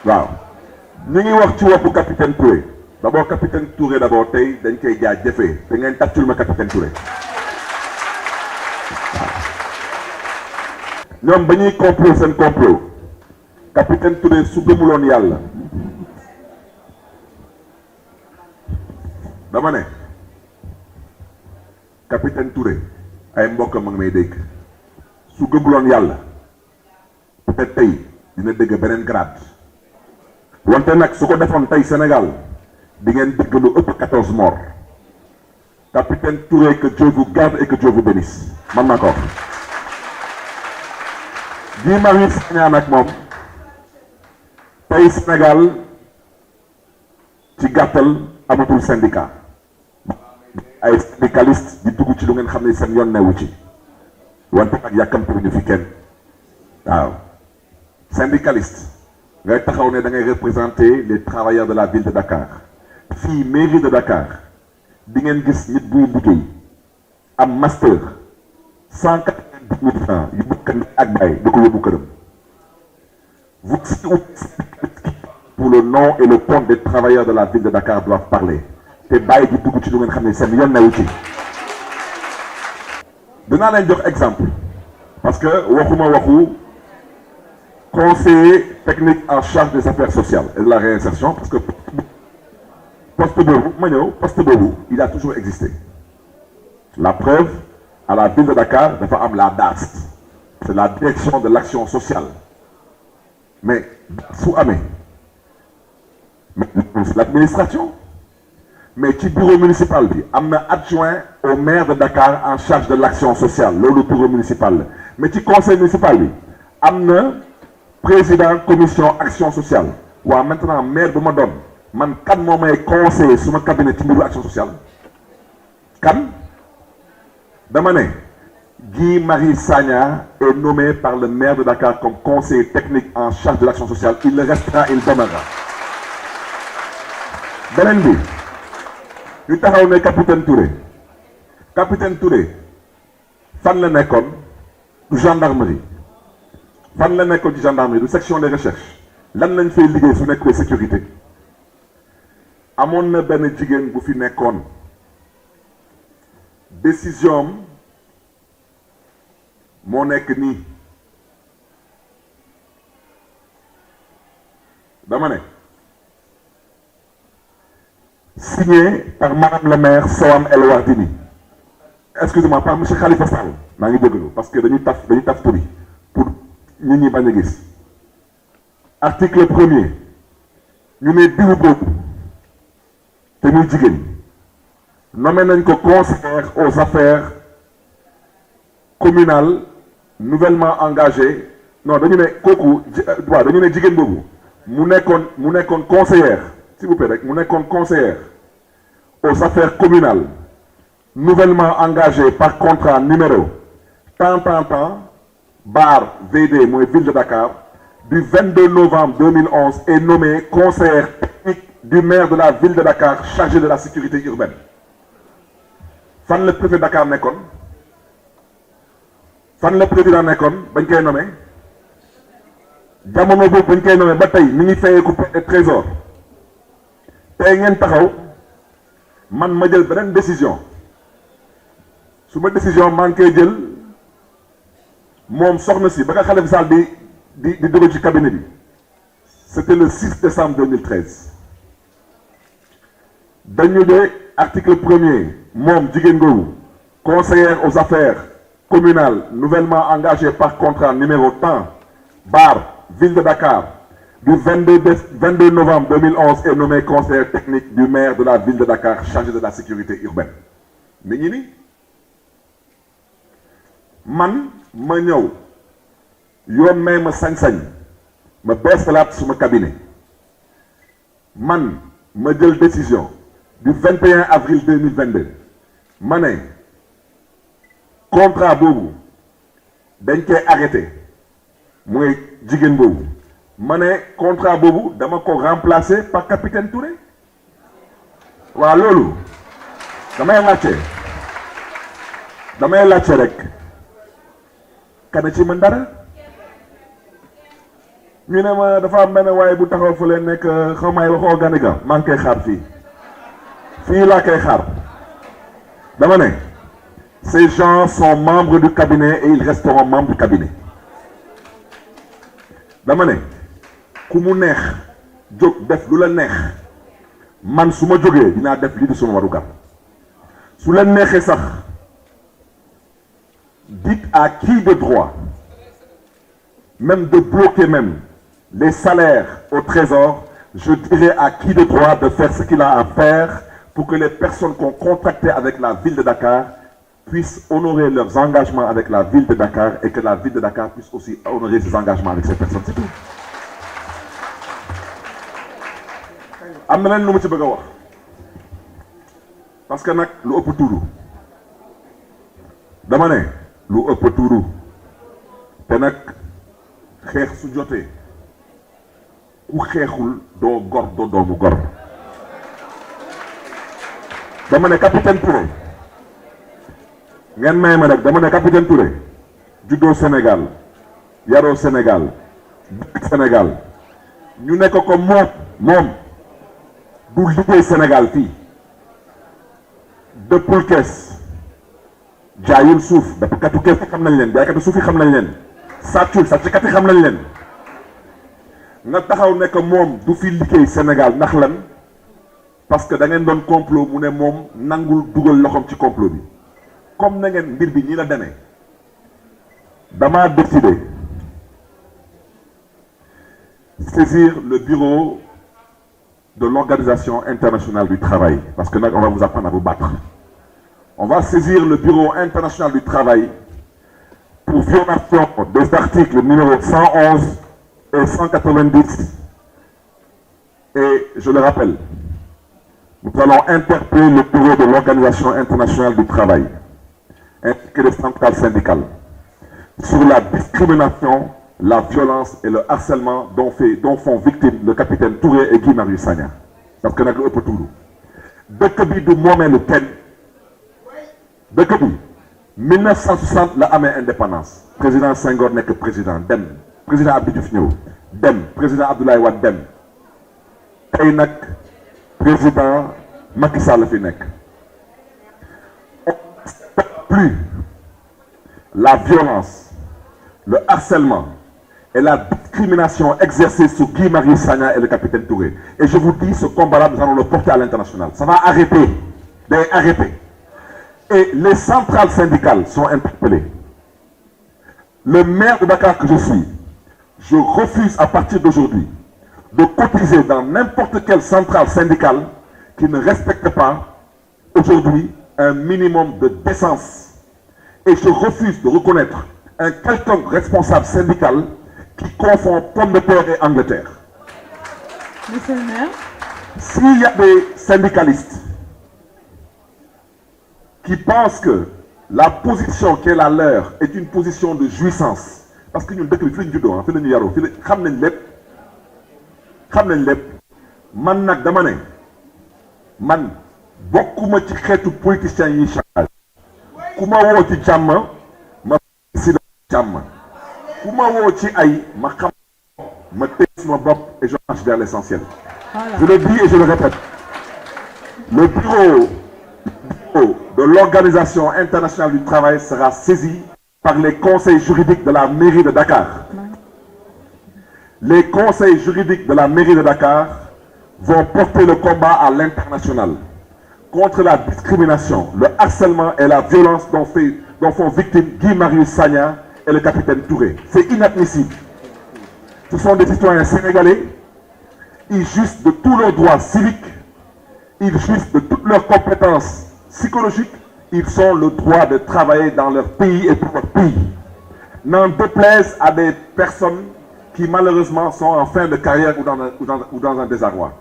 waaw ñu ngi wax ci woppu capitaine Touré d'abord capitaine Touré d'abord tey dañ koy jaajëfee te ngeen tàccul ma capitaine Touré ñoom ba ñuy complot seen complot capitaine Touré su gëmuloon yàlla dama ne capitaine Touré ay mbokkam ma ngi may dégg su gëmuloon yàlla peut-être tey dina dégg beneen grade wante nag su ko defoon tey Sénégal di ngeen dégg lu ëpp 14 morts capitaine Touré que Dieu vous garde et que Dieu vous bénisse man maa ko wax. Guy Marius Sagna nag moom tey Sénégal ci gàttal amatul syndicat ay syndicaliste di dugg ci lu ngeen xam ne seen yoon newu ci wante nag yàkkamtuñu fi kenn waaw syndicaliste ngay taxaw ne da ngay représenter les travailleurs de la ville de Dakar fii mairie de Dakar di ngeen gis nit buy liggéey am master 190 000 francs yu bokk ak bay da ko yóbbu këram. Vous pour le nom et le compte des travailleurs de la ville de Dakar doivent parler te bàyyi di dugg ci lu ngeen xam ne seen yoon newu ci. dinaa leen jox exemple parce que waxuma waxu conseiller technique en charge des affaires sociales et de la réinsertion parce que poste boobu ma ñëw poste boobu il a toujours existé. La preuve à la ville de Dakar dafa am la DAST c'est la direction de l'action sociale mais su amee mais l'administration mais ci bureau municipal bi am na adjoint au maire de Dakar en charge de l'action sociale loolu bureau municipal la mais ci conseil municipal bi am na président commission action sociale waaw maintenant maire bu ma doon man kan moo may conseiller suma cabinet ci mbiru action sociale kan dama ne Guy Marius Sagna est nommé par le maire de Dakar comme conseiller technique en charge de l'action sociale il le restera il demeurera beneen bi ñu taxaw ne capitaine Touré fan la nekkoon du gendarmerie fan la nekkoon ci gendarmerie du section des recherches lan lañ fay liggéey su nekkee sécurité amoon na benn jigéen bu fi nekkoon décision am moo nekk nii dama ne signé par madame le maire Soham El Wardini excusez-moi par monsieur Khalifa Sall maa ngi jégalu parce que dañuy taf turi pour nit ñi bañ a gis article 1er ñu ne diw boobu te muy jigéen nommé nañ ko conseillère aux affaires communales nouvellement engagé non dañu ne kooku waaw dañu ne jigéen boobu mu nekkoon conseillère s'il vous plaît rek mu nekkoon conseillère aux affaires communales nouvellement engagé par contrat numéro tant bar VD mooy ville de Dakar du 22 novembre 2011 est nommé conseillère technique du maire de la ville de Dakar chargé de la sécurité urbaine fan le préfet Dakar nekkoon fan le président nekkoon bañ koy nommé jamono boobu bañ koy nommé ba tey mi ngi fayeeku trésor tey ngeen taxaw man ma jël beneen décision su ma décision maa ngi koy jël moom soxna si ba nga Khalifa Sall di dugg ci cabinet bi c'était le 6 décembre 2013 dañu de article 1er moom jigéen googu conseillère aux affaires communales nouvellement engagée par contrat numéro tant bar ville de Dakar du 22 novembre 2011 est nommé conseiller technique du maire de la ville de Dakar chargé de la sécurité urbaine mi ngi ni man ma ñëw yoon may ma sañ-sañ ma beesalaat suma cabinet man ma jël décision du 21 avril 2022 ma ne contrat boobu dañ koy arrêté mooy jigéen boobu ma ne contrat boobu dama ko remplacer par capitaine Touré waaw loolu damay laajte rek kana ci mën dara ñu ne ma dafa am benn waaye bu taxaw fa leen nekk xaw may waxoo Ganiga maa ngi koy xaar fii laa koy xaar dama ne ces gens sont membres du cabinet et ils resteront membres du cabinet dama ne ku mu neex jóg def lu la neex man su ma jógee dinaa def lii di suma warugar su leen neexee sax dites à qui de droit même de bloquer même les salaires au trésor, je dirais à qui de droit de faire ce qu'il a à faire pour que les personnes qui ont contracté avec la ville de Dakar puissent honorer leurs engagements avec la ville de Dakar et que la ville de Dakar puisse aussi honorer ses engagements avec ces personnes. C'est tout. am na leen lu ma ci bëgg a wax parce que nag lu ëpp tuuru dama ne lu ëpp tuuru te nag xeex su jotee ku xeexul doo gor doo doomu gor dama ne capitaine Touré ngeen may ma nag dama ne capitaine Touré juddoo Sénégal yaroo Sénégal dëkk Sénégal ñu nekk ko moom du liggéey Sénégal fii dëppul kees jaayul suuf dëppkatu kees xam nañ leen jaaykatu suuf yi xam nañ leen sàccul sàcckat yi xam nañ leen nga taxaw nekk moom du fi liggéey Sénégal ndax lan parce que da ngeen doon complot mu ne moom nangul dugal loxoom ci complot bi comme na ngeen mbir bi nii la demee dama décidé saisir le bureau de l'Organisation internationale du travail parce que nag on va vous apprendre à vous battre. On va saisir le bureau international du travail pour violation des articles numéro 111 et 190. Et je le rappelle, nous allons interpeller le bureau de l'Organisation internationale du travail ainsi que les centrales syndicales sur la discrimination, la violence et le harcèlement dont font victimes le capitaine Touré et Guy Marius Sagna. Parce que nag lu ëpp tuuru dëkk bi du moomeelu kenn dëkk bi 1960 la amee indépendance président Senghor nekk président dem président Abdou Diouf ñëw dem président Abdoulaye Wade dem tey nag président Macky Sall fi nekk. On ne plus la violence, le harcèlement et la discrimination exercée sur Guy Marius Sagna et le capitaine Touré. Et je vous dis, ce combat-là, nous allons le porter à l'international. Ça va arrêter, arrêter. Et les centrales syndicales sont interpellées. Le maire de Dakar que je suis, je refuse à partir d'aujourd'hui de cotiser dans n'importe quelle centrale syndicale qui ne respecte pas aujourd'hui un minimum de décence. Et je refuse de reconnaître un quelconque responsable syndical qui confond pomme de terre et Angleterre. Monsieur le maire. S'il y a des syndicalistes qui pensent que la position qui est la leur est une position de jouissance, parce que ñun dëkk bi fi lañu juddoo fi lañu yaroo fi la xam nañ lépp man nag dama ne man bokkuma ci xeetu politiciens yi chantage ku ma woo ci jàmm ma si la jàmm ku ma woo ci ay ma xam ma teg suma bopp et je marche vers l'essentiel. Voilà. Je le dis et je le répète, le bureau de l'Organisation internationale du travail sera saisi par les conseils juridiques de la mairie de Dakar. Les conseils juridiques de la mairie de Dakar vont porter le combat à l'international contre la discrimination, le harcèlement et la violence dont font victimes Guy Marius Sagna et le capitaine Touré. C'est inadmissible. Ce sont des citoyens sénégalais, ils jouissent de tous leurs droits civiques, ils jouissent de toutes leurs compétences psychologiques, ils ont le droit de travailler dans leur pays et pour leur pays. N'en déplaise à des personnes qui malheureusement sont en fin de carrière ou dans un désarroi.